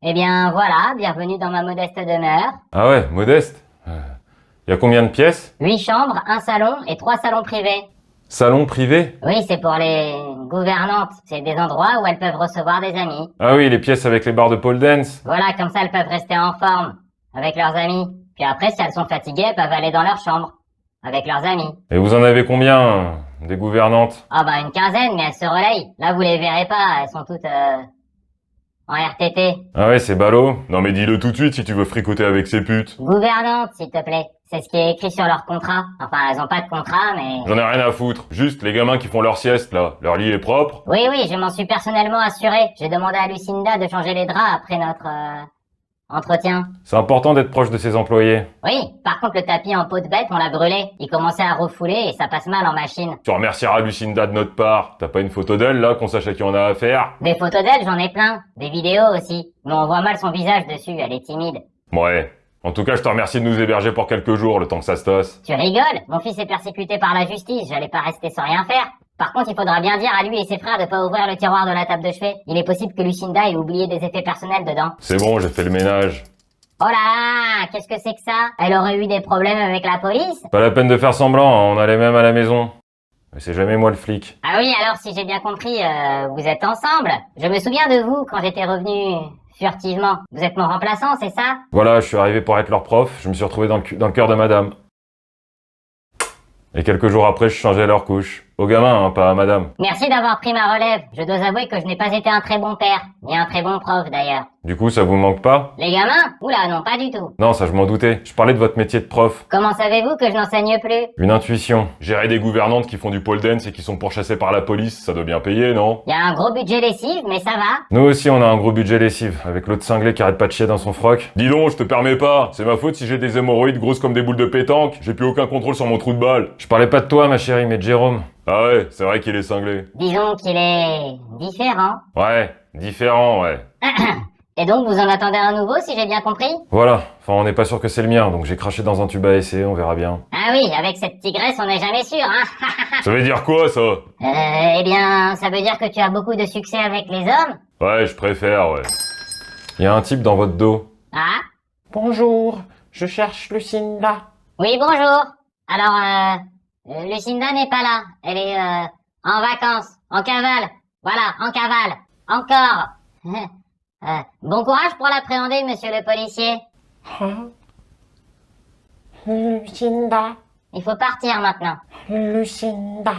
Eh bien voilà, bienvenue dans ma modeste demeure. Ah ouais, modeste. Y a combien de pièces? 8 chambres, un salon et 3 salons privés. Salon privé? Oui, c'est pour les gouvernantes. C'est des endroits où elles peuvent recevoir des amis. Ah oui, les pièces avec les barres de pole dance. Voilà, comme ça elles peuvent rester en forme avec leurs amis. Puis après, si elles sont fatiguées, elles peuvent aller dans leur chambre avec leurs amis. Et vous en avez combien, des gouvernantes? Ah bah une quinzaine, mais elles se relayent. Là, vous les verrez pas, elles sont toutes en RTT. Ah ouais, c'est ballot. Non mais dis-le tout de suite si tu veux fricoter avec ces putes. Gouvernantes, s'il te plaît. C'est ce qui est écrit sur leur contrat. Enfin, elles ont pas de contrat, mais... J'en ai rien à foutre. Juste les gamins qui font leur sieste, là. Leur lit est propre. Oui, oui, je m'en suis personnellement assuré. J'ai demandé à Lucinda de changer les draps après notre entretien. C'est important d'être proche de ses employés. Oui, par contre, le tapis en peau de bête, on l'a brûlé. Il commençait à refouler et ça passe mal en machine. Tu remercieras Lucinda de notre part. T'as pas une photo d'elle, là, qu'on sache à qui on a affaire? Des photos d'elle, j'en ai plein. Des vidéos aussi. Mais on voit mal son visage dessus, elle est timide. Ouais. En tout cas, je te remercie de nous héberger pour quelques jours, le temps que ça se tasse. Tu rigoles? Mon fils est persécuté par la justice, j'allais pas rester sans rien faire. Par contre, il faudra bien dire à lui et ses frères de pas ouvrir le tiroir de la table de chevet. Il est possible que Lucinda ait oublié des effets personnels dedans. C'est bon, j'ai fait le ménage. Oh là, qu'est-ce que c'est que ça? Elle aurait eu des problèmes avec la police? Pas la peine de faire semblant, hein, on allait même à la maison. Mais c'est jamais moi le flic. Ah oui, alors si j'ai bien compris, vous êtes ensemble. Je me souviens de vous quand j'étais revenu furtivement. Vous êtes mon remplaçant, c'est ça? Voilà, je suis arrivé pour être leur prof, je me suis retrouvé dans le cœur de madame. Et quelques jours après, je changeais leur couche. Au gamin, hein, pas à madame. Merci d'avoir pris ma relève. Je dois avouer que je n'ai pas été un très bon père, ni un très bon prof d'ailleurs. Du coup, ça vous manque pas? Les gamins? Oula, non, pas du tout. Non, ça je m'en doutais. Je parlais de votre métier de prof. Comment savez-vous que je n'enseigne plus? Une intuition. Gérer des gouvernantes qui font du pole dance et qui sont pourchassées par la police, ça doit bien payer, non? Il y a un gros budget lessive, mais ça va. Nous aussi, on a un gros budget lessive, avec l'autre cinglé qui arrête pas de chier dans son froc. Dis donc, je te permets pas. C'est ma faute si j'ai des hémorroïdes grosses comme des boules de pétanque. J'ai plus aucun contrôle sur mon trou de balle. Je parlais pas de toi, ma chérie, mais de Jérôme. Ah ouais, c'est vrai qu'il est cinglé. Disons qu'il est différent. Ouais, différent, ouais. Et donc vous en attendez un nouveau si j'ai bien compris? Voilà, enfin on n'est pas sûr que c'est le mien, donc j'ai craché dans un tube à essai, on verra bien. Ah oui, avec cette tigresse on n'est jamais sûr, hein. Ça veut dire quoi ça? Eh bien, ça veut dire que tu as beaucoup de succès avec les hommes? Ouais, je préfère, ouais. Il y a un type dans votre dos. Ah? Bonjour, je cherche Lucinda. Oui, bonjour. Alors, Lucinda n'est pas là. Elle est en vacances, en cavale. Voilà, en cavale. Encore. Bon courage pour l'appréhender, monsieur le policier. Hein? Lucinda, Il faut partir maintenant. Lucinda.